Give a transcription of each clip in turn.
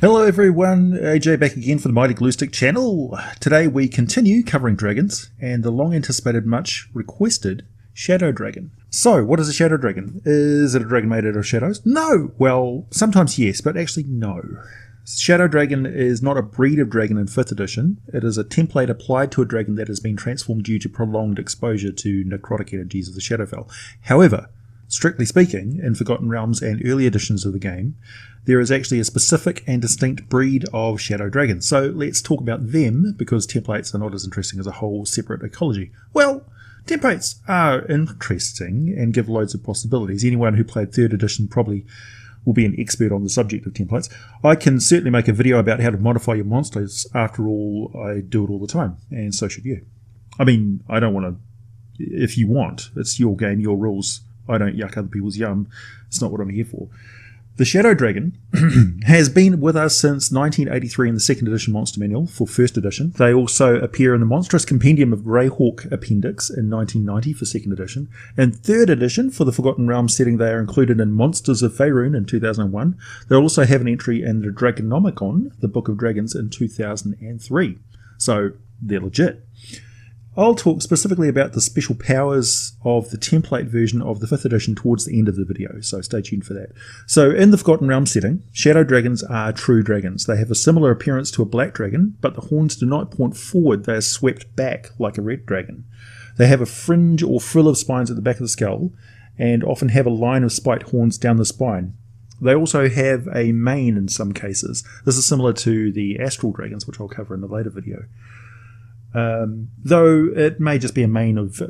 Hello everyone, AJ back again for the Mighty Gluestick channel. Today we continue covering dragons and the long anticipated, much requested Shadow Dragon. So, what is a Shadow Dragon? Is it a dragon made out of shadows? No! Well, sometimes yes, but actually no. Shadow Dragon is not a breed of dragon in 5th edition. It is a template applied to a dragon that has been transformed due to prolonged exposure to necrotic energies of the Shadowfell. However, strictly speaking, in Forgotten Realms and early editions of the game, there is actually a specific and distinct breed of Shadow Dragon. So let's talk about them, because templates are not as interesting as a whole separate ecology. Well, templates are interesting and give loads of possibilities. Anyone who played 3rd edition probably will be an expert on the subject of templates. I can certainly make a video about how to modify your monsters. After all, I do it all the time, and so should you. I mean, I don't want to... If you want, it's your game, your rules. I don't yuck other people's yum. It's not what I'm here for. The Shadow Dragon has been with us since 1983 in the 2nd edition Monster Manual for 1st edition. They also appear in the Monstrous Compendium of Greyhawk Appendix in 1990 for 2nd edition. In 3rd edition, for the Forgotten Realms setting, they are included in Monsters of Faerun in 2001. They also have an entry in the Dragonomicon, the Book of Dragons, in 2003. So they're legit. I'll talk specifically about the special powers of the template version of the 5th edition towards the end of the video, so stay tuned for that. So in the Forgotten Realms setting, Shadow Dragons are true dragons. They have a similar appearance to a black dragon, but the horns do not point forward, they are swept back like a red dragon. They have a fringe or frill of spines at the back of the skull, and often have a line of spiked horns down the spine. They also have a mane in some cases. This is similar to the Astral Dragons, which I'll cover in a later video. Though it may just be a mane of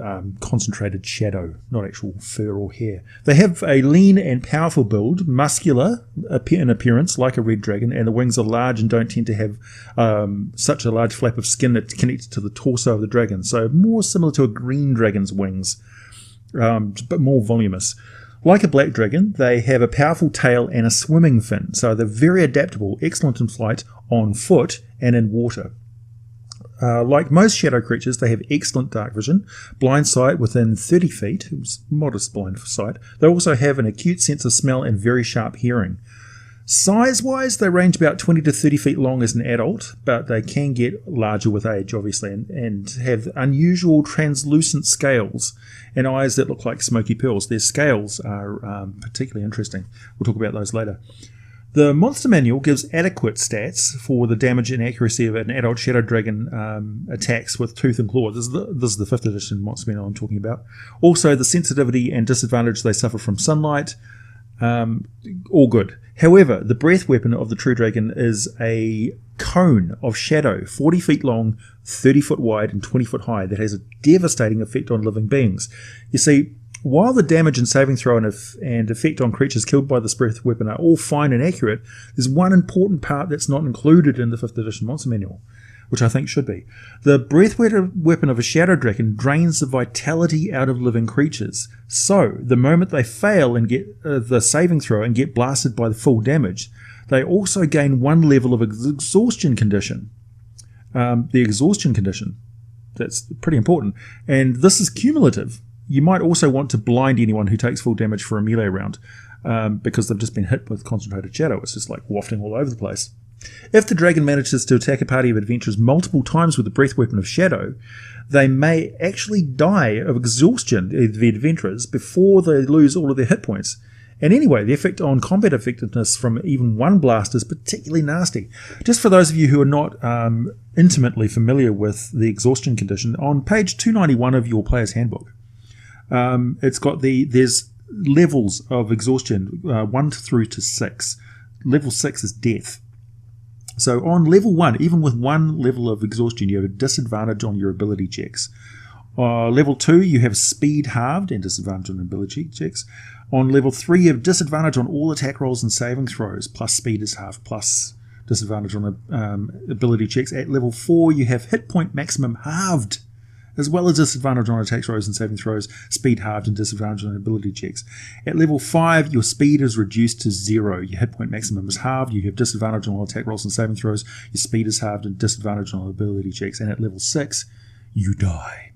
concentrated shadow, not actual fur or hair. They have a lean and powerful build, muscular in appearance like a red dragon, and the wings are large and don't tend to have such a large flap of skin that's connected to the torso of the dragon. So more similar to a green dragon's wings, but more voluminous. Like a black dragon, they have a powerful tail and a swimming fin, so they're very adaptable, excellent in flight, on foot, and in water. Like most shadow creatures, they have excellent dark vision, blind sight within 30 feet, modest blind sight. They also have an acute sense of smell and very sharp hearing. Size-wise, they range about 20 to 30 feet long as an adult, but they can get larger with age, obviously, and have unusual translucent scales and eyes that look like smoky pearls. Their scales are particularly interesting. We'll talk about those later. The Monster Manual gives adequate stats for the damage and accuracy of an adult Shadow Dragon attacks with tooth and claw. This is the 5th edition Monster Manual I'm talking about. Also, the sensitivity and disadvantage they suffer from sunlight, all good. However, the breath weapon of the True Dragon is a cone of shadow, 40 feet long, 30 foot wide, and 20 foot high, that has a devastating effect on living beings. You see, while the damage and saving throw and effect on creatures killed by this breath weapon are all fine and accurate, there's one important part that's not included in the 5th edition Monster Manual, which I think should be. The breath weapon of a Shadow Dragon drains the vitality out of living creatures. So, the moment they fail and get the saving throw and get blasted by the full damage, they also gain 1 level of exhaustion condition. The exhaustion condition. That's pretty important. And this is cumulative. You might also want to blind anyone who takes full damage for a melee round, because they've just been hit with concentrated shadow. It's just like wafting all over the place. If the dragon manages to attack a party of adventurers multiple times with the breath weapon of shadow, they may actually die of exhaustion, the adventurers, before they lose all of their hit points. And anyway, the effect on combat effectiveness from even one blast is particularly nasty. Just for those of you who are not intimately familiar with the exhaustion condition, on page 291 of your player's handbook, it's got there's levels of exhaustion, 1 through to 6. Level 6 is death. So on level 1, even with 1 level of exhaustion, you have a disadvantage on your ability checks. Level 2, you have speed halved and disadvantage on ability checks. On level 3, you have disadvantage on all attack rolls and saving throws, plus speed is halved, plus disadvantage on ability checks. At level 4, you have hit point maximum halved, as well as disadvantage on attack rolls and saving throws, speed halved, and disadvantage on ability checks. At level 5, your speed is reduced to 0. Your hit point maximum is halved. You have disadvantage on all attack rolls and saving throws. Your speed is halved and disadvantage on ability checks. And at level 6, you die.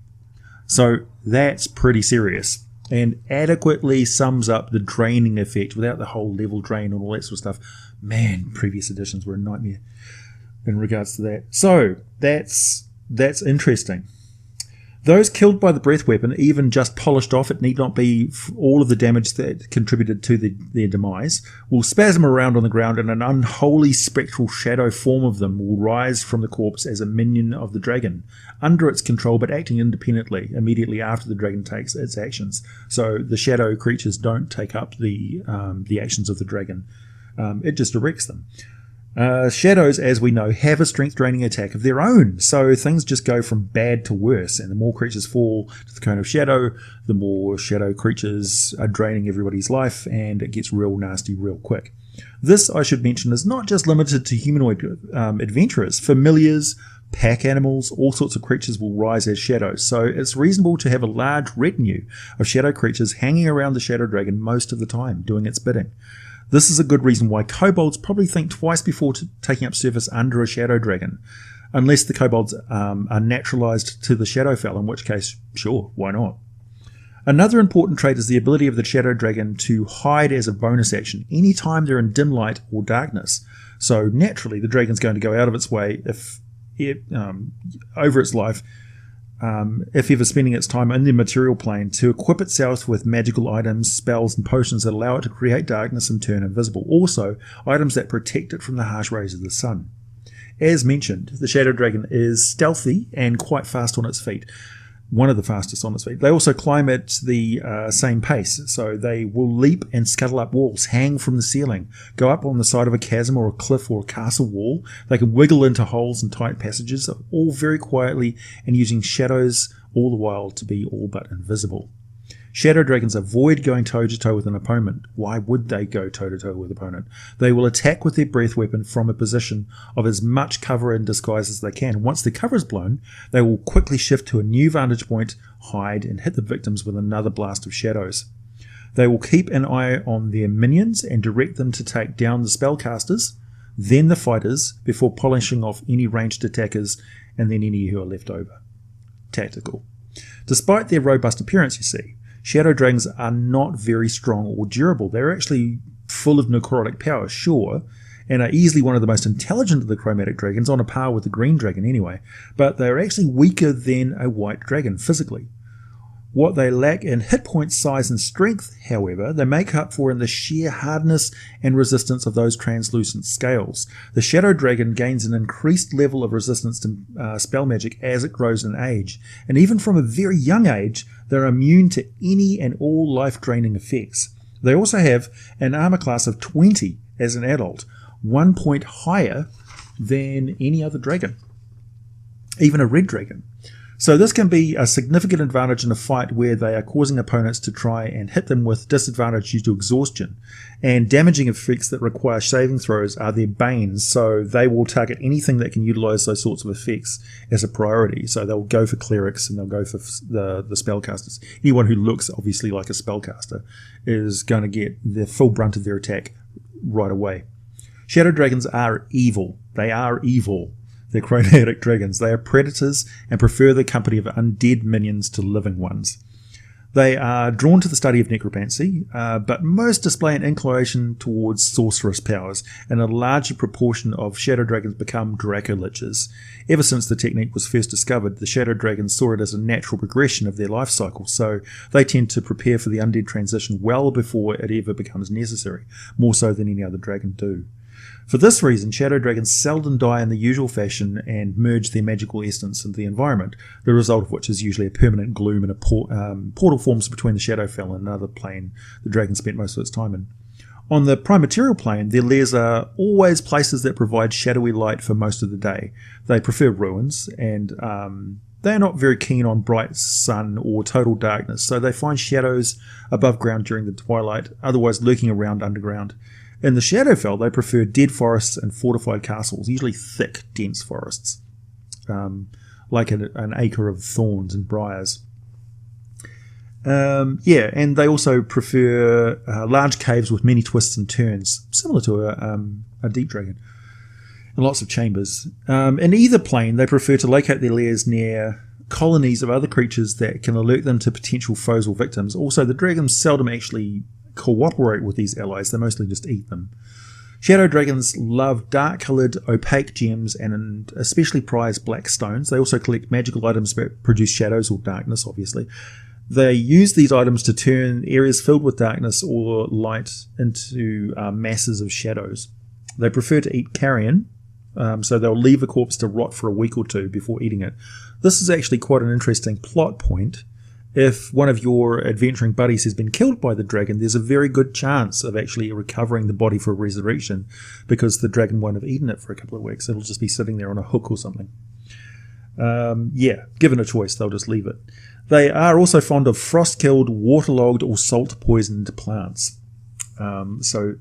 So that's pretty serious. and adequately sums up the draining effect without the whole level drain and all that sort of stuff. Man, previous editions were a nightmare in regards to that. So that's interesting. Those killed by the breath weapon, even just polished off, it need not be all of the damage that contributed to their demise, will spasm around on the ground, and an unholy spectral shadow form of them will rise from the corpse as a minion of the dragon, under its control but acting independently immediately after the dragon takes its actions. So the shadow creatures don't take up the actions of the dragon. It just directs them. Shadows, as we know, have a strength draining attack of their own, so things just go from bad to worse, and the more creatures fall to the cone of shadow, the more shadow creatures are draining everybody's life, and it gets real nasty real quick. This, I should mention, is not just limited to humanoid adventurers. Familiars, pack animals, all sorts of creatures will rise as shadows, so it's reasonable to have a large retinue of shadow creatures hanging around the shadow dragon most of the time, doing its bidding. This is a good reason why kobolds probably think twice before taking up service under a shadow dragon, unless the kobolds are naturalized to the Shadowfell, in which case, sure, why not? Another important trait is the ability of the shadow dragon to hide as a bonus action anytime they're in dim light or darkness. So naturally, the dragon's going to go out of its way over its life, if ever spending its time in the material plane, to equip itself with magical items, spells and potions that allow it to create darkness and turn invisible. Also, items that protect it from the harsh rays of the sun. As mentioned, the shadow dragon is stealthy and quite fast on its feet. One of the fastest on its feet. They also climb at the same pace, so they will leap and scuttle up walls, hang from the ceiling, go up on the side of a chasm or a cliff or a castle wall. They can wiggle into holes and tight passages, all very quietly and using shadows all the while to be all but invisible. Shadow dragons avoid going toe-to-toe with an opponent. Why would they go toe-to-toe with an opponent? They will attack with their breath weapon from a position of as much cover and disguise as they can. Once the cover is blown, they will quickly shift to a new vantage point, hide, and hit the victims with another blast of shadows. They will keep an eye on their minions and direct them to take down the spellcasters, then the fighters, before polishing off any ranged attackers and then any who are left over. Tactical. Despite their robust appearance, you see, shadow dragons are not very strong or durable. They're actually full of necrotic power, sure, and are easily one of the most intelligent of the chromatic dragons, on a par with the green dragon anyway, but they're actually weaker than a white dragon physically. What they lack in hit point size and strength, however, they make up for in the sheer hardness and resistance of those translucent scales. The shadow dragon gains an increased level of resistance to spell magic as it grows in age, and even from a very young age, they're immune to any and all life-draining effects. They also have an armor class of 20 as an adult, 1 point higher than any other dragon, even a red dragon. So this can be a significant advantage in a fight where they are causing opponents to try and hit them with disadvantage due to exhaustion, and damaging effects that require saving throws are their banes, so they will target anything that can utilize those sorts of effects as a priority. So they'll go for clerics and they'll go for the spellcasters. Anyone who looks obviously like a spellcaster is going to get the full brunt of their attack right away. Shadow dragons are evil. They are evil. They're chromatic dragons. They are predators and prefer the company of undead minions to living ones. They are drawn to the study of necromancy, but most display an inclination towards sorcerous powers, and a larger proportion of shadow dragons become Dracoliches. Ever since the technique was first discovered, the shadow dragons saw it as a natural progression of their life cycle, so they tend to prepare for the undead transition well before it ever becomes necessary, more so than any other dragon do. For this reason, shadow dragons seldom die in the usual fashion and merge their magical essence into the environment, the result of which is usually a permanent gloom and a portal forms between the Shadowfell and another plane the dragon spent most of its time in. On the prime material plane, their lairs are always places that provide shadowy light for most of the day. They prefer ruins, and they are not very keen on bright sun or total darkness, so they find shadows above ground during the twilight, otherwise lurking around underground. In the Shadowfell, they prefer dead forests and fortified castles, usually thick, dense forests, like an acre of thorns and briars. And they also prefer large caves with many twists and turns, similar to a deep dragon, and lots of chambers. In either plane, they prefer to locate their lairs near colonies of other creatures that can alert them to potential foes or victims. Also, the dragons seldom actually cooperate with these allies. They mostly just eat them. Shadow dragons love dark-coloured, opaque gems and especially prize black stones. They also collect magical items that produce shadows or darkness, obviously. They use these items to turn areas filled with darkness or light into masses of shadows. They prefer to eat carrion, so they'll leave a corpse to rot for a week or two before eating it. This is actually quite an interesting plot point. If one of your adventuring buddies has been killed by the dragon, there's a very good chance of actually recovering the body for resurrection, because the dragon won't have eaten it for a couple of weeks. It'll just be sitting there on a hook or something. Given a choice, they'll just leave it. They are also fond of frost-killed, waterlogged or salt-poisoned plants. So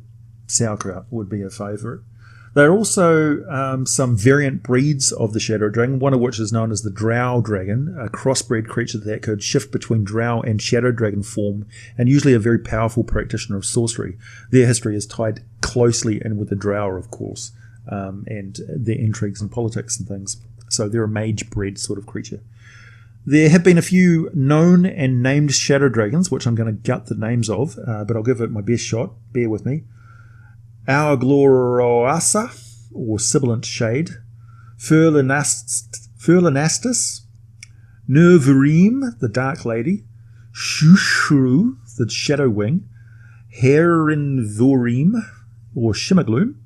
sauerkraut would be a favourite. There are also some variant breeds of the shadow dragon, one of which is known as the drow dragon, a crossbred creature that could shift between drow and shadow dragon form, and usually a very powerful practitioner of sorcery. Their history is tied closely in with the drow, of course, and their intrigues and politics and things. So they're a mage-bred sort of creature. There have been a few known and named shadow dragons, which I'm going to gut the names of, but I'll give it my best shot. Bear with me. Aurgloroasa, or Sibilant Shade, Furlanastus, Nervarim, the Dark Lady, Shushru, the Shadow Wing, Herinvorim, or Shimmergloom,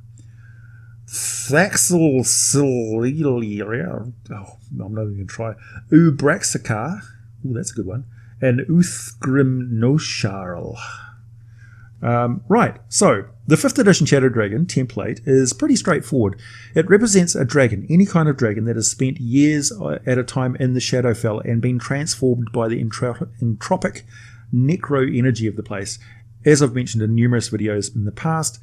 Thaxelcililia, I'm not even going to try, Ubraxakar, that's a good one, and Uthgrimnosharl. Right, so the 5th edition Shadow Dragon template is pretty straightforward. It represents a dragon, any kind of dragon that has spent years at a time in the Shadowfell and been transformed by the entropic necro energy of the place. As I've mentioned in numerous videos in the past,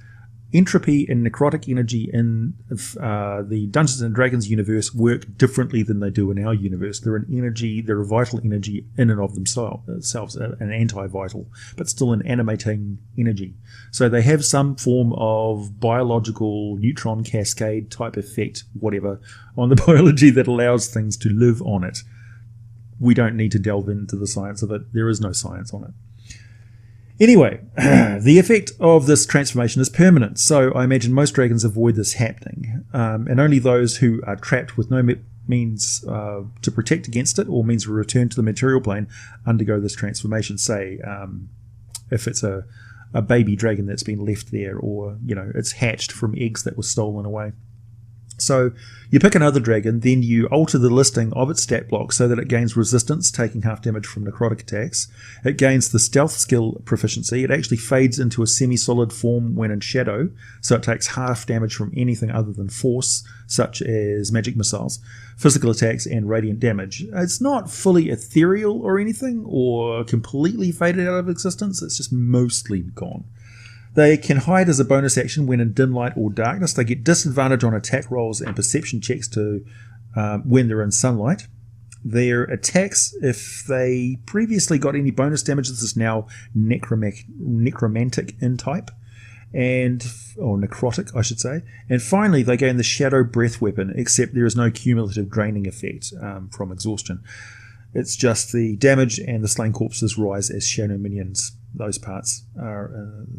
entropy and necrotic energy in the Dungeons and Dragons universe work differently than they do in our universe. They're an energy, they're a vital energy in and of themselves, an anti-vital, but still an animating energy. So they have some form of biological neutron cascade type effect, whatever, on the biology that allows things to live on it. We don't need to delve into the science of it. There is no science on it. Anyway, the effect of this transformation is permanent, so I imagine most dragons avoid this happening, and only those who are trapped with no means to protect against it or means to return to the material plane undergo this transformation. Say, if it's a baby dragon that's been left there, or it's hatched from eggs that were stolen away. So you pick another dragon, then you alter the listing of its stat block so that it gains resistance, taking half damage from necrotic attacks. It gains the stealth skill proficiency. It actually fades into a semi-solid form when in shadow, so it takes half damage from anything other than force, such as magic missiles, physical attacks, and radiant damage. It's not fully ethereal or anything, or completely faded out of existence. It's just mostly gone. They can hide as a bonus action when in dim light or darkness. They get disadvantage on attack rolls and perception checks when they're in sunlight. Their attacks, if they previously got any bonus damage, this is now necromantic in type, or necrotic, I should say. And finally, they gain the Shadow Breath weapon, except there is no cumulative draining effect from Exhaustion. It's just the damage and the slain corpses rise as shadow minions. Those parts are,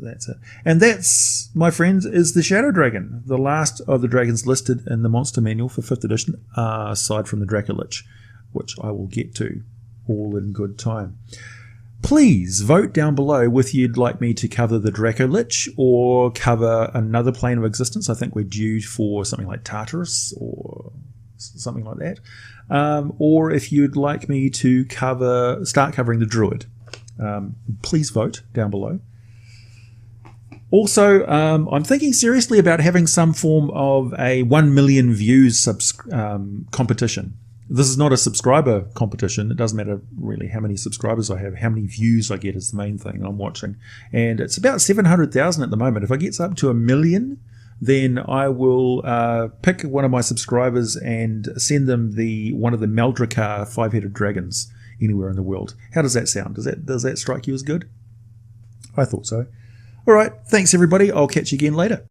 that's it. And that's, my friends, is the Shadow Dragon, the last of the dragons listed in the monster manual for 5th edition, aside from the Dracolich, which I will get to all in good time. Please vote down below whether you'd like me to cover the Dracolich or cover another plane of existence. I think we're due for something like Tartarus or something like that. Or if you'd like me to start covering the Druid. Please vote down below. Also, I'm thinking seriously about having some form of a 1 million views competition. This is not a subscriber competition. It doesn't matter really how many subscribers I have. How many views I get is the main thing I'm watching. And it's about 700,000 at the moment. If I get up to 1 million, then I will pick one of my subscribers and send them one of the Meldrakar 5-headed dragons anywhere in the world. How does that sound? Does that strike you as good? I thought so. All right. Thanks, everybody. I'll catch you again later.